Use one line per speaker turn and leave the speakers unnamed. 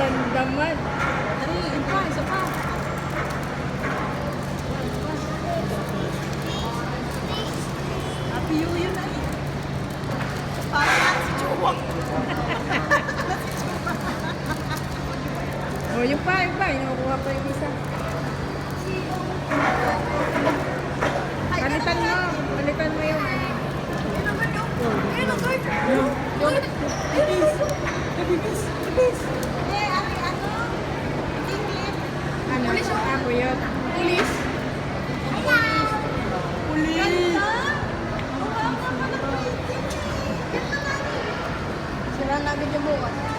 Ganda man.
Dari, isa pa. Happy you na eh. Parang si Chuwang.
O, yung pa. Inukuha pa yung isa. Palitan mo yung ano. Ano? Ako yun.
Pulis.
Sila na agad yung bukas.